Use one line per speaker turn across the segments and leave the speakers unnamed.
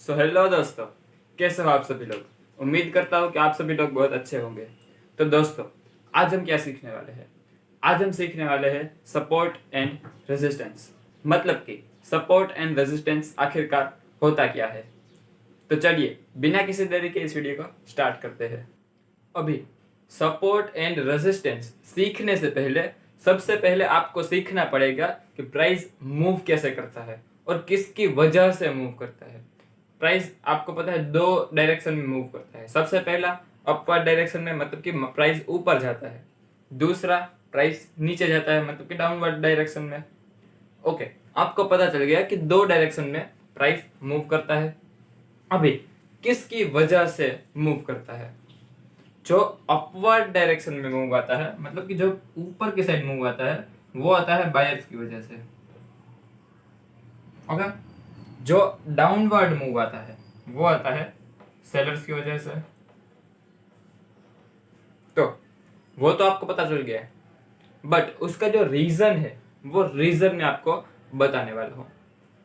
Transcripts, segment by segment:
So hello दोस्तों, कैसे हो आप सभी लोग। उम्मीद करता हूँ कि आप सभी लोग बहुत अच्छे होंगे। तो दोस्तों, आज हम क्या सीखने वाले हैं। आज हम सीखने वाले हैं सपोर्ट एंड रेजिस्टेंस। मतलब कि सपोर्ट एंड रेजिस्टेंस आखिरकार होता क्या है। तो चलिए बिना किसी देरी के इस वीडियो को स्टार्ट करते हैं। अभी सपोर्ट एंड रेजिस्टेंस सीखने से पहले सबसे पहले आपको सीखना पड़ेगा कि प्राइस मूव कैसे करता है और किसकी वजह से मूव करता है। प्राइस आपको पता है दो डायरेक्शन में मूव करता है। सबसे पहला अपवर्ड डायरेक्शन में, मतलब कि प्राइस ऊपर जाता है। दूसरा प्राइस नीचे जाता है, मतलब कि डाउनवर्ड डायरेक्शन में। ओके, आपको पता चल गया कि दो डायरेक्शन में प्राइस मूव करता है। अभी किसकी वजह से मूव करता है। जो अपवर्ड डायरेक्शन में मूव आता है, मतलब कि जो ऊपर की साइड मूव आता है, वो आता है बायर्स की वजह से। ओके, जो डाउनवर्ड मूव आता है वो आता है सेलर्स की वजह से। तो वो तो आपको पता चल गया है, बट उसका जो रीजन है वो रीजन मैं आपको बताने वाला हूँ।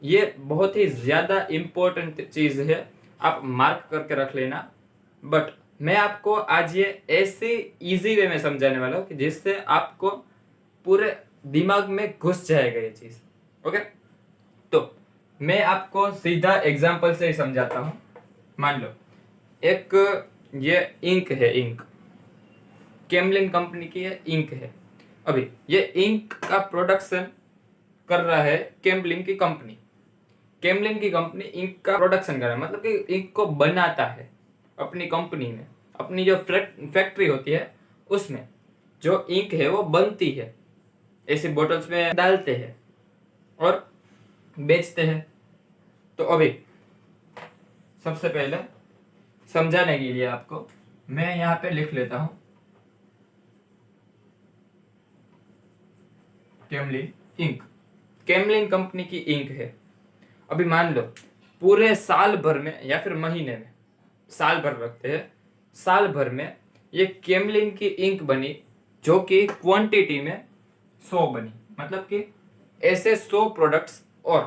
ये बहुत ही ज्यादा इंपॉर्टेंट चीज है, आप मार्क करके रख लेना। बट मैं आपको आज ये ऐसे इजी वे में समझाने वाला हूँ कि जिससे आपको पूरे दिमाग में घुस जाएगा ये चीज। ओके, तो मैं आपको सीधा एग्जांपल से ही समझाता हूँ। मान लो एक ये इंक है, इंक कैमलिन कंपनी की ये इंक है। अभी ये इंक का प्रोडक्शन कर रहा है कैमलिन की कंपनी। कैमलिन की कंपनी इंक का प्रोडक्शन कर रहा है, मतलब कि इंक को बनाता है अपनी कंपनी में। अपनी जो फैक्ट्री होती है उसमें जो इंक है वो बनती है, ऐसी बोतल्स में डालते हैं और बेचते हैं। तो अभी सबसे पहले समझाने के लिए आपको मैं यहाँ पे लिख लेता हूँ कैमलिन इंक। कैमलिन कंपनी की इंक है। अभी मान लो पूरे साल भर में या फिर महीने में, साल भर रखते हैं, साल भर में ये कैमलिन की इंक बनी जो कि क्वांटिटी में 100 बनी। मतलब कि ऐसे 100 प्रोडक्ट्स और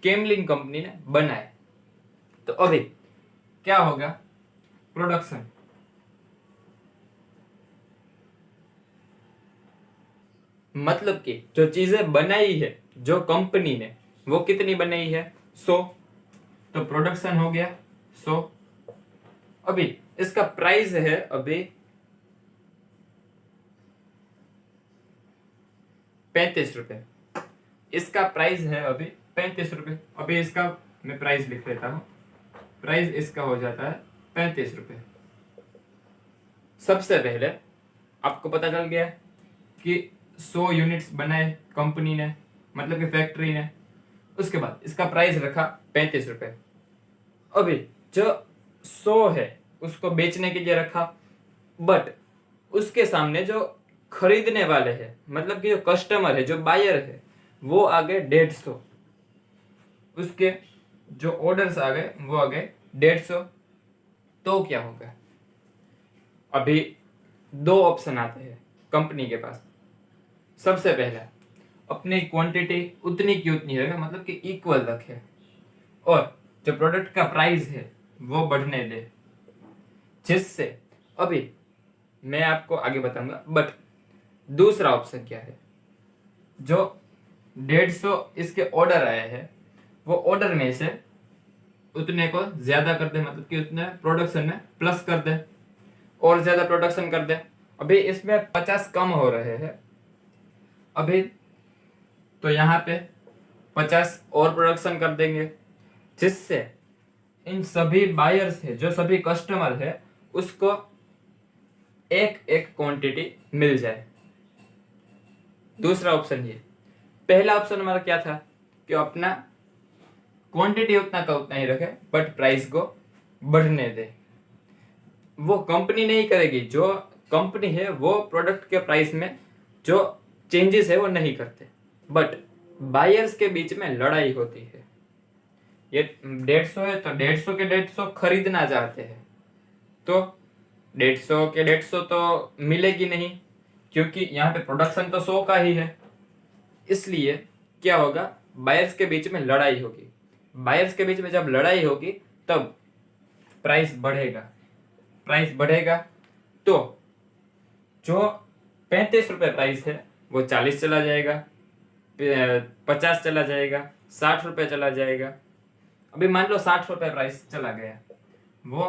कैमलिन कंपनी ने बनाए। तो अभी क्या होगा, प्रोडक्शन। मतलब कि जो चीजें बनाई है जो कंपनी ने, वो कितनी बनाई है, 100। तो प्रोडक्शन हो गया 100। अभी इसका प्राइस है अभी 35 रुपए। इसका प्राइस है अभी 35 रुपए। अभी इसका मैं प्राइस लिख लेता हूं। प्राइस इसका हो जाता है 35 रुपए। सबसे पहले आपको पता चल गया कि 100 यूनिट्स बनाए कंपनी ने, मतलब कि फैक्ट्री ने। उसके बाद इसका प्राइस रखा 35 रुपए। अभी जो 100 है उसको बेचने के लिए रखा, बट उसके सामने जो खरीदने वाले हैं, मतलब कि जो कस्टमर है, जो बायर है, वो आ गए 150। उसके जो ऑर्डर्स आ गए वो आ गए 150। तो क्या होगा, अभी दो ऑप्शन आते हैं कंपनी के पास। सबसे पहला, अपनी क्वांटिटी उतनी की उतनी रखे, मतलब कि इक्वल रखे, और जो प्रोडक्ट का प्राइस है वो बढ़ने दे, जिससे अभी मैं आपको आगे बताऊंगा। बट दूसरा ऑप्शन क्या है, जो 150 इसके ऑर्डर आए हैं वो ऑर्डर में से उतने को ज्यादा कर दे, मतलब कि उतने प्रोडक्शन में प्लस कर दे और ज्यादा प्रोडक्शन कर दे। अभी इसमें 50 कम हो रहे हैं अभी, तो यहाँ पे 50 और प्रोडक्शन कर देंगे, जिससे इन सभी बायर्स है, जो सभी कस्टमर है, उसको एक एक क्वांटिटी मिल जाए। दूसरा ऑप्शन ये। पहला ऑप्शन हमारा क्या था कि अपना क्वांटिटी उतना का उतना ही रखे, बट प्राइस को बढ़ने दे। वो कंपनी नहीं करेगी, जो कंपनी है वो प्रोडक्ट के प्राइस में जो चेंजेस है वो नहीं करते, बट बायर्स के बीच में लड़ाई होती है। ये 150 है तो 150 के 150 खरीदना चाहते हैं, तो 150 के 150 तो मिलेगी नहीं, क्योंकि यहाँ पे प्रोडक्शन तो 100 का ही है। इसलिए क्या होगा, बायर्स के बीच में लड़ाई होगी। बायर्स के बीच में जब लड़ाई होगी तब प्राइस बढ़ेगा तो जो 35 रुपये प्राइस है वो 40 चला जाएगा, 50 चला जाएगा, 60 रुपये चला जाएगा। अभी मान लो 60 रुपये प्राइस चला गया, वो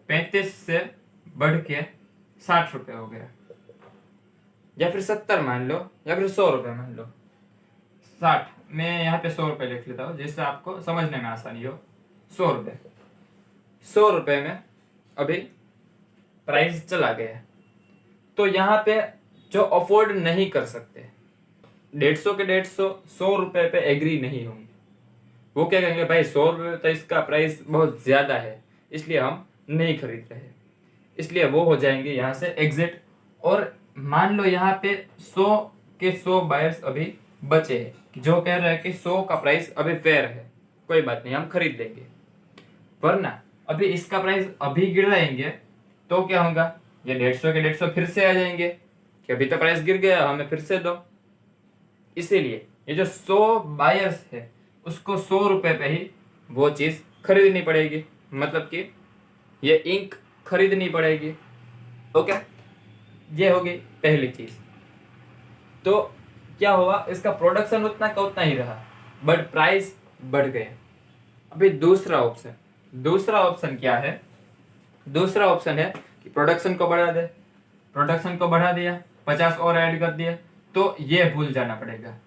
35 से बढ़ के 60 रुपये हो गया, या फिर 70 मान लो, या फिर 100 रुपये मान लो। 60, मैं यहाँ पे 100 रुपये लिख लेता हूँ जिससे आपको समझने में आसानी हो। 100 रुपये, 100 रुपये में अभी प्राइस चला गया, तो यहाँ पे जो अफोर्ड नहीं कर सकते, 150 के 150, 100 रुपये पे एग्री नहीं होंगे। वो क्या कहेंगे, भाई 100 रुपये तो इसका प्राइस बहुत ज्यादा है, इसलिए हम नहीं खरीद रहे। इसलिए वो हो जाएंगे यहाँ से एग्जिट। और मान लो यहाँ पे 100 के 100 बायर्स अभी बचे हैं जो कह रहे हैं कि 100 का प्राइस अभी फेयर है, कोई बात नहीं, हम खरीद लेंगे। वरना अभी इसका प्राइस अभी गिराएंगे तो क्या होगा, ये 150 के 150 फिर से आ जाएंगे कि अभी तो प्राइस गिर गया, हमें फिर से दो। इसीलिए ये जो 100 बायर्स है उसको 100 रुपये पे ही वो चीज खरीदनी पड़ेगी, मतलब कि ये इंक खरीदनी पड़ेगी। ओके, ये होगी पहली चीज। तो क्या हुआ, इसका प्रोडक्शन उतना का उतना ही रहा, बट प्राइस बढ़ गया। अभी दूसरा ऑप्शन क्या है, दूसरा ऑप्शन है कि प्रोडक्शन को बढ़ा दे, प्रोडक्शन को बढ़ा दिया, 50 और ऐड कर दिया, तो ये भूल जाना पड़ेगा।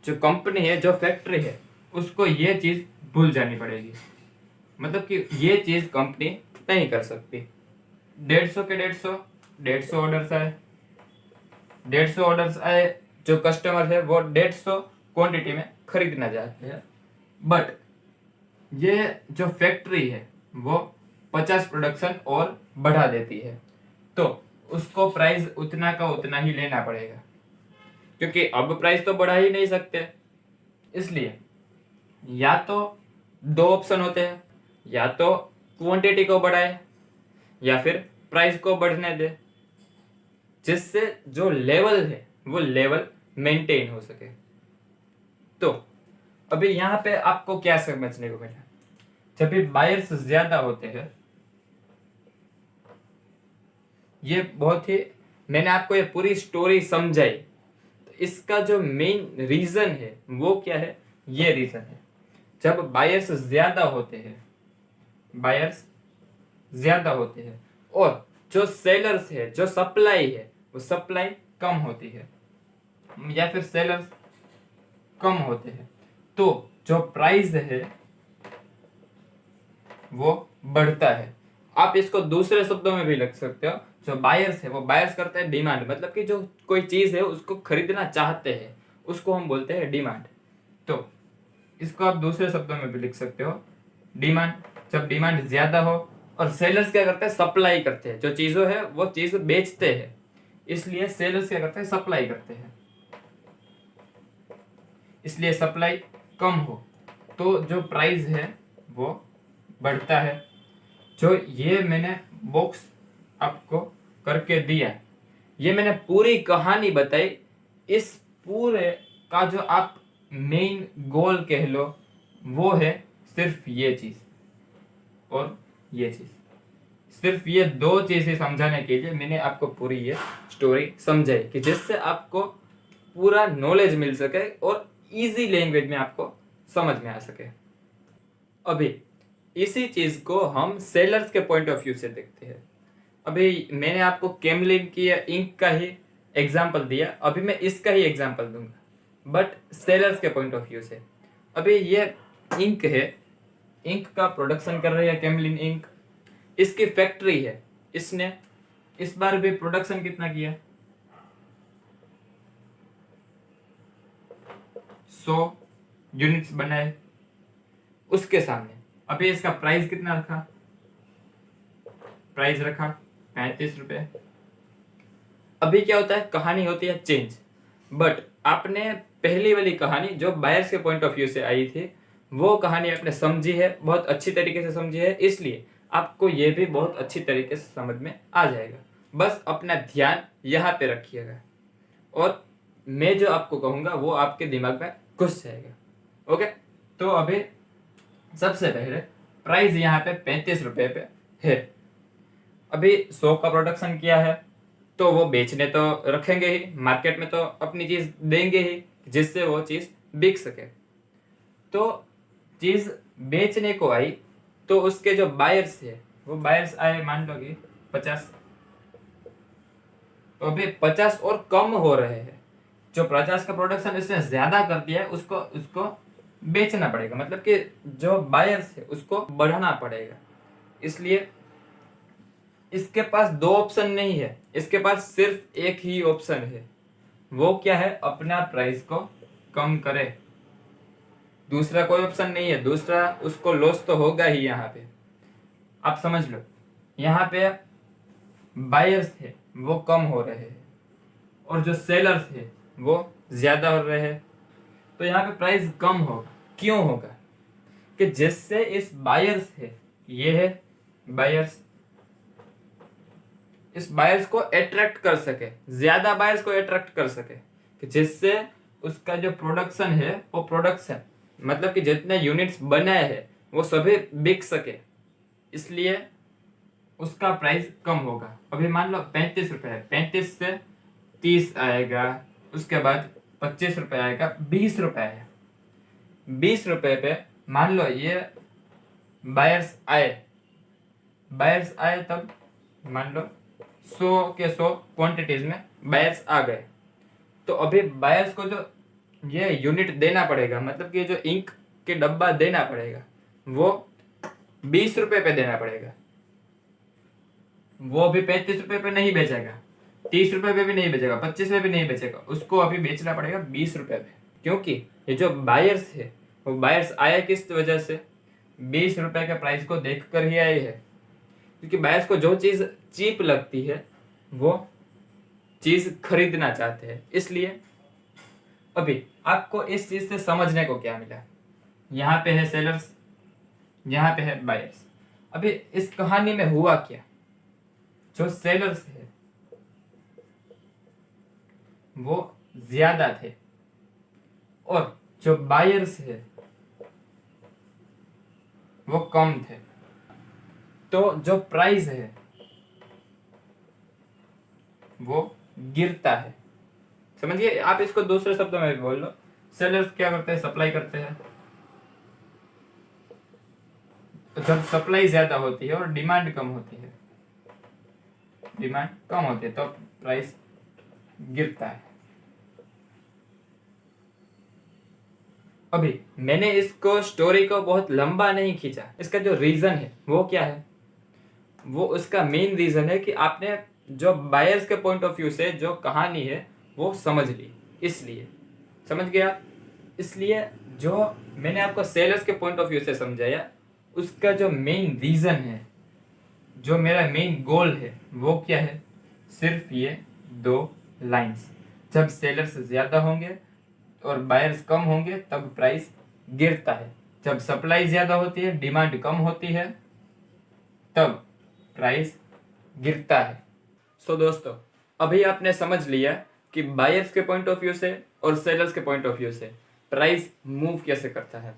जो कंपनी है, जो फैक्ट्री है, उसको ये चीज भूल जानी पड़ेगी, मतलब कि ये चीज कंपनी नहीं कर सकती। 150 के 150 ऑर्डर्स आए, 150 ऑर्डर्स आए, जो कस्टमर है वो 150 क्वांटिटी में खरीदना चाहते हैं, बट ये जो फैक्ट्री है वो 50 प्रोडक्शन और बढ़ा देती है, तो उसको प्राइस उतना का उतना ही लेना पड़ेगा, क्योंकि अब प्राइस तो बढ़ा ही नहीं सकते। इसलिए या तो दो ऑप्शन होते हैं, या तो क्वांटिटी को बढ़ाए या फिर प्राइस को बढ़ने दे, जिससे जो लेवल है वो लेवल मेंटेन हो सके। तो अभी यहाँ पे आपको क्या समझने को मिला, जब भी बायर्स ज्यादा होते हैं, ये बहुत ही, मैंने आपको ये पूरी स्टोरी समझाई, तो इसका जो मेन रीजन है वो क्या है, ये रीजन है। जब बायर्स ज्यादा होते हैं, बायर्स ज्यादा होते हैं और जो सेलर्स है, जो सप्लाई है, वो सप्लाई कम होती है, या फिर सेलर्स कम होते हैं, तो जो प्राइस है वो बढ़ता है। आप इसको दूसरे शब्दों में भी लिख सकते हो, जो बायर्स है वो बायर्स करते हैं डिमांड, मतलब कि जो कोई चीज है उसको खरीदना चाहते हैं, उसको हम बोलते हैं डिमांड। तो इसको आप दूसरे शब्दों में भी लिख सकते हो, डिमांड। जब डिमांड ज्यादा हो, और सेलर्स क्या करते हैं, सप्लाई करते हैं, जो चीजों है वो चीज बेचते हैं, इसलिए सेलर्स क्या करते हैं, सप्लाई करते हैं। इसलिए सप्लाई कम हो तो जो प्राइस है वो बढ़ता है। जो ये मैंने बॉक्स आपको करके दिया, ये मैंने पूरी कहानी बताई। इस पूरे का जो आप मेन गोल कह लो, वो है सिर्फ ये चीज और ये चीज। सिर्फ ये दो चीजें समझाने के लिए मैंने आपको पूरी ये स्टोरी समझाई, कि जिससे आपको पूरा नॉलेज मिल सके और इजी लैंग्वेज में आपको समझ में आ सके। अभी इसी चीज को हम सेलर्स के पॉइंट ऑफ व्यू से देखते हैं। अभी मैंने आपको कैमलिन की या इंक का ही एग्जांपल दिया, अभी मैं इसका ही एग्जांपल दूंगा, बट सेलर्स के पॉइंट ऑफ व्यू से। अभी ये इंक है, इंक का प्रोडक्शन कर रही है कैमलिन इंक, इसकी फैक्ट्री है, इसने इस बार भी प्रोडक्शन कितना किया, 100 यूनिट्स बनाए। उसके सामने अभी इसका प्राइस कितना रखा, प्राइस रखा 35 रुपए। अभी क्या होता है, कहानी होती है चेंज, बट आपने पहली वाली कहानी जो बायर्स के पॉइंट ऑफ व्यू से आई थी, वो कहानी आपने समझी है, बहुत अच्छी तरीके से समझी है, इसलिए आपको ये भी बहुत अच्छी तरीके से समझ में आ जाएगा। बस अपना ध्यान यहाँ पे रखिएगा और मैं जो आपको कहूँगा वो आपके दिमाग में घुस जाएगा। ओके, तो अभी सबसे पहले प्राइस यहाँ पे 35 रुपए पे है। अभी 100 का प्रोडक्शन किया है तो वो बेचने तो रखेंगे ही, मार्केट में तो अपनी चीज देंगे ही जिससे वो चीज बिक सके। तो चीज बेचने को आई तो उसके जो बायर्स है वो बायर्स आए, मान लो कि 50, तो अभी 50 और कम हो रहे हैं। जो 50 का प्रोडक्शन इसने ज्यादा कर दिया है उसको उसको बेचना पड़ेगा, मतलब कि जो बायर्स है उसको बढ़ाना पड़ेगा। इसलिए इसके पास दो ऑप्शन नहीं है, इसके पास सिर्फ एक ही ऑप्शन है। वो क्या है? अपना प्राइस को कम करे। दूसरा कोई ऑप्शन नहीं है, दूसरा उसको लॉस तो होगा ही। यहाँ पे आप समझ लो, यहाँ पे बायर्स थे वो कम हो रहे हैं और जो सेलर्स थे वो ज्यादा हो रहे हैं, तो यहाँ पे प्राइस कम होगा। क्यों होगा? कि जिससे इस बायर्स है, ये है बायर्स, इस बायर्स को अट्रैक्ट कर सके, ज्यादा बायर्स को अट्रैक्ट कर सके, कि जिससे उसका जो प्रोडक्शन है वो प्रोडक्शन मतलब कि जितने यूनिट्स बनाए हैं वो सभी बिक सके, इसलिए उसका प्राइस कम होगा। अभी मान लो 35 रुपए है, 35 से 30 आएगा, उसके बाद 25 रुपए आएगा, 20 रुपए है। 20 रुपए पे मान लो ये बायर्स आए, बायर्स आए तब मान लो 100 क्वांटिटीज में बायर्स आ गए, तो अभी बायर्स को जो ये यूनिट देना पड़ेगा, मतलब कि जो इंक के डब्बा देना पड़ेगा वो 20 रुपए पे देना पड़ेगा। वो अभी 35 रुपए पे नहीं बेचेगा, 30 रुपए पे भी नहीं बेचेगा, 25 पे भी नहीं बेचेगा, उसको अभी बेचना पड़ेगा 20 रुपए पे। क्योंकि ये जो बायर्स है वो बायर्स आए किस वजह से? 20 रुपए के प्राइस को देख कर ही आए हैं। क्योंकि बायर्स को जो चीज चीप लगती है वो चीज खरीदना चाहते हैं। इसलिए अभी आपको इस चीज से समझने को क्या मिला? यहाँ पे है सेलर्स, यहाँ पे है बायर्स। अभी इस कहानी में हुआ क्या? जो सेलर्स है वो ज्यादा थे और जो बायर्स है वो कम थे, तो जो प्राइस है वो गिरता है। समझिए, आप इसको दूसरे शब्दों में भी बोल लो। सेलर्स क्या करते हैं? सप्लाई करते हैं। तो जब सप्लाई ज्यादा होती है और डिमांड कम होती है, डिमांड कम होती है तो प्राइस गिरता है। अभी मैंने इसको स्टोरी को बहुत लंबा नहीं खींचा, इसका जो रीजन है वो क्या है? वो उसका मेन रीजन है कि आपने जो बायर्स के पॉइंट ऑफ व्यू से जो कहानी है वो समझ ली, इसलिए समझ गया। इसलिए जो मैंने आपको सेलर्स के पॉइंट ऑफ व्यू से समझाया, उसका जो मेन रीजन है, जो मेरा मेन गोल है वो क्या है? सिर्फ ये दो लाइंस। जब सेलर्स ज्यादा होंगे और बायर्स कम होंगे तब प्राइस गिरता है। जब सप्लाई ज्यादा होती है, डिमांड कम होती है, तब प्राइस गिरता है। सो दोस्तों, अभी आपने समझ लिया कि बायर्स के पॉइंट ऑफ व्यू से और सेलर्स के पॉइंट ऑफ व्यू से प्राइस मूव कैसे करता है।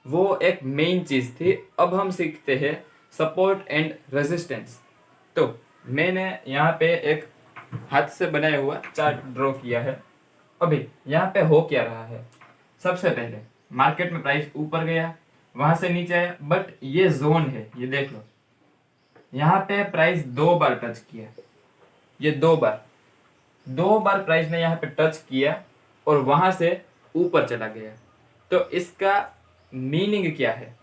वो एक मेन चीज थी। अब हम सीखते हैं सपोर्ट एंड रेजिस्टेंस। तो मैंने यहाँ पे एक हाथ से बनाया हुआ चार्ट ड्रॉ किया है। अभी यहाँ पे हो क्या रहा है? सबसे पहले मार्केट में प्राइस ऊपर गया, वहां से नीचे आया, बट ये जोन है, ये देख लो, यहाँ पे प्राइस 2 बार टच किया, ये 2 बार प्राइस ने यहाँ पे टच किया और वहां से ऊपर चला गया। तो इसका मीनिंग क्या है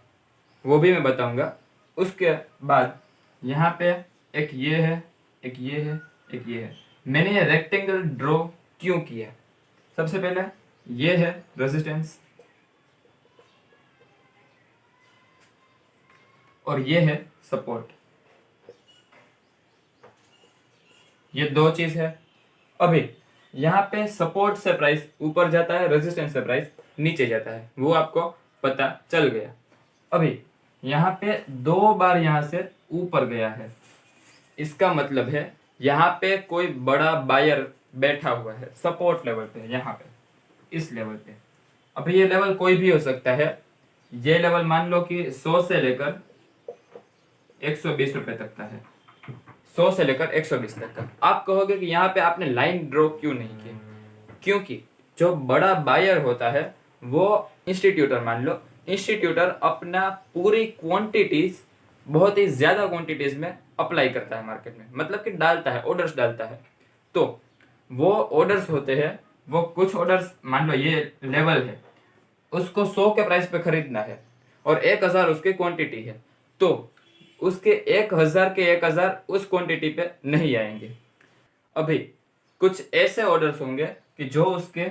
वो भी मैं बताऊंगा। उसके बाद यहाँ पे एक ये है, एक ये है, एक ये है। मैंने ये रेक्टेंगल ड्रॉ क्यों किया? सबसे पहले ये है रेजिस्टेंस और ये है सपोर्ट, ये दो चीज है। अभी यहाँ पे सपोर्ट से प्राइस ऊपर जाता है, रेजिस्टेंस से प्राइस नीचे जाता है, वो आपको पता चल गया। अभी यहाँ पे 2 बार यहाँ से ऊपर गया है, इसका मतलब है यहाँ पे कोई बड़ा बायर बैठा हुआ है सपोर्ट लेवल पे, यहाँ पे इस लेवल पे। अभी ये लेवल कोई भी हो सकता है। ये लेवल मान लो कि 100 से लेकर 120 रुपए तक का है, 100 से लेकर 120 तक का। आप कहोगे कि यहाँ पे आपने लाइन ड्रॉ क्यों नहीं की? क्योंकि जो बड़ा बायर होता है वो इंस्टीट्यूटर, मान लो इंस्टीट्यूटर अपना पूरी क्वांटिटीज बहुत ही ज्यादा क्वांटिटीज में अप्लाई करता है मार्केट में, मतलब कि डालता है, ऑर्डर्स डालता है। तो वो ऑर्डर्स होते हैं, वो कुछ ऑर्डर्स, मान लो ये लेवल है, उसको 100 के प्राइस पे खरीदना है और 1000 उसकी क्वांटिटी है, तो उसके 1000 के 1000 उस क्वांटिटी पे नहीं आएंगे। अभी कुछ ऐसे ऑर्डर्स होंगे कि जो उसके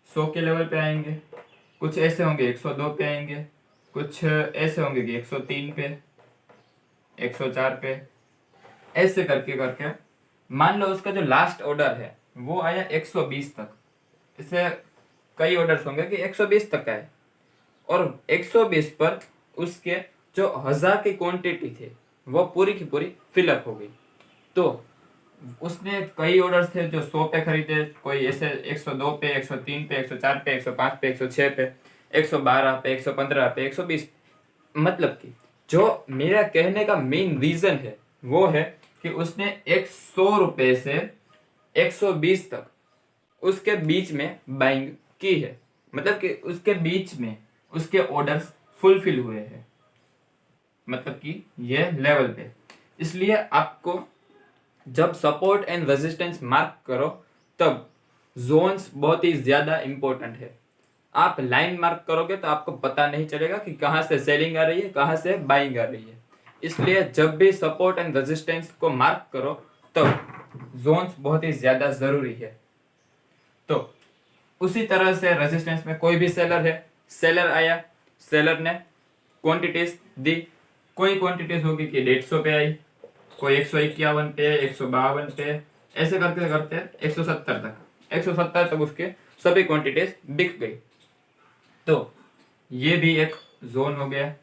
100 के लेवल पे आएंगे, कुछ ऐसे होंगे 102 पे आएंगे, कुछ ऐसे होंगे कि 103 पे, 104 पे, ऐसे करके करके मान लो उसका जो लास्ट ऑर्डर है वो आया 120 तक। इससे कई ऑर्डर्स होंगे कि 120 तक आए और 120 पर उसके जो 1000 की क्वांटिटी थी वो पूरी की पूरी फिलअप हो गई। तो उसने कई ऑर्डर्स थे जो 100 पे खरीदे, कोई ऐसे 102 पे, 103 पे, 104 पे, 105 पे, 106 पे, 112 पे, 115 पे, 120। मतलब कि जो मेरा कहने का मेन रीजन है वो है कि उसने 100 रुपए से 120 तक उसके बीच में बाइंग की है, मतलब कि उसके बीच में उसके ऑर्डर्स फुलफिल हुए हैं, मतलब कि ये लेवल पे। इसलिए आपको जब सपोर्ट एंड रेजिस्टेंस मार्क करो तब जोन्स बहुत ही ज्यादा इंपॉर्टेंट है। आप लाइन मार्क करोगे तो आपको पता नहीं चलेगा कि कहाँ से सेलिंग आ रही है, कहाँ से बाइंग आ रही है। इसलिए जब भी सपोर्ट एंड रेजिस्टेंस को मार्क करो तब जोन्स बहुत ही ज्यादा जरूरी है। तो उसी तरह से रेजिस्टेंस में कोई भी सेलर है, सेलर आया, सेलर ने क्वांटिटीज दी, कोई क्वांटिटीज होगी कि 150 पे आई, कोई 151 पे, 152 पे, ऐसे करते करते 170 तक उसके सभी क्वांटिटीज बिक गई। तो ये भी एक जोन हो गया।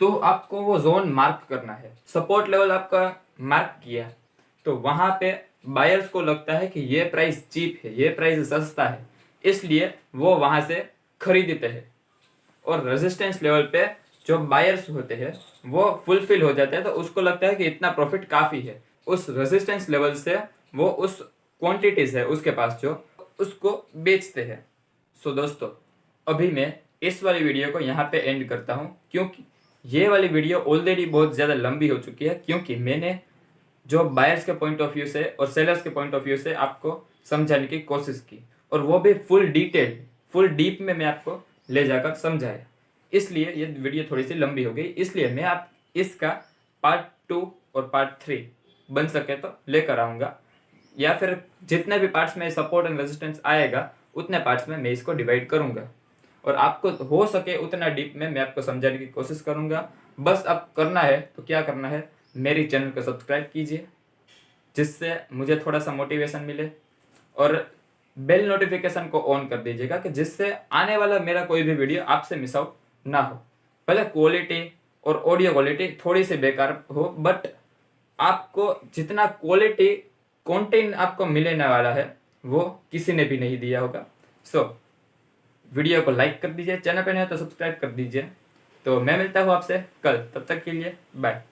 तो आपको वो जोन मार्क करना है। सपोर्ट लेवल आपका मार्क किया तो वहां पे बायर्स को लगता है कि ये प्राइस चीप है, ये प्राइस सस्ता है, इसलिए वो वहां से खरीदते हैं। और रेजिस्टेंस लेवल पे जो बायर्स होते हैं वो फुलफिल हो जाते हैं, तो उसको लगता है कि इतना प्रॉफिट काफी है। उस रेजिस्टेंस लेवल से वो उस क्वांटिटीज है उसके पास जो उसको बेचते हैं। सो दोस्तों, अभी मैं इस वाली वीडियो को यहाँ पे एंड करता हूँ, क्योंकि ये वाली वीडियो ऑलरेडी बहुत ज़्यादा लंबी हो चुकी है। क्योंकि मैंने जो बायर्स के पॉइंट ऑफ व्यू से और सेलर्स के पॉइंट ऑफ व्यू से आपको समझाने की कोशिश की, और वो भी फुल डिटेल, फुल डीप में मैं आपको ले जाकर समझाया। इसलिए ये वीडियो थोड़ी सी लंबी हो गई। इसलिए मैं आप इसका पार्ट 2 और पार्ट 3 बन सके तो लेकर आऊँगा, या फिर जितने भी पार्ट्स में सपोर्ट एंड रेजिस्टेंस आएगा उतने पार्ट्स में मैं इसको डिवाइड करूँगा, और आपको हो सके उतना डीप में मैं आपको समझाने की कोशिश करूँगा। बस अब करना है तो क्या करना है, मेरी चैनल को सब्सक्राइब कीजिए, जिससे मुझे थोड़ा सा मोटिवेशन मिले, और बेल नोटिफिकेशन को ऑन कर दीजिएगा कि जिससे आने वाला मेरा कोई भी वीडियो आपसे मिस आउट ना हो। भले क्वालिटी और ऑडियो क्वालिटी थोड़ी सी बेकार हो, बट आपको जितना क्वालिटी कंटेंट आपको मिलने वाला है वो किसी ने भी नहीं दिया होगा। सो वीडियो को लाइक कर दीजिए, चैनल पे नहीं हो तो सब्सक्राइब कर दीजिए। तो मैं मिलता हूँ आपसे कल, तब तक के लिए बाय।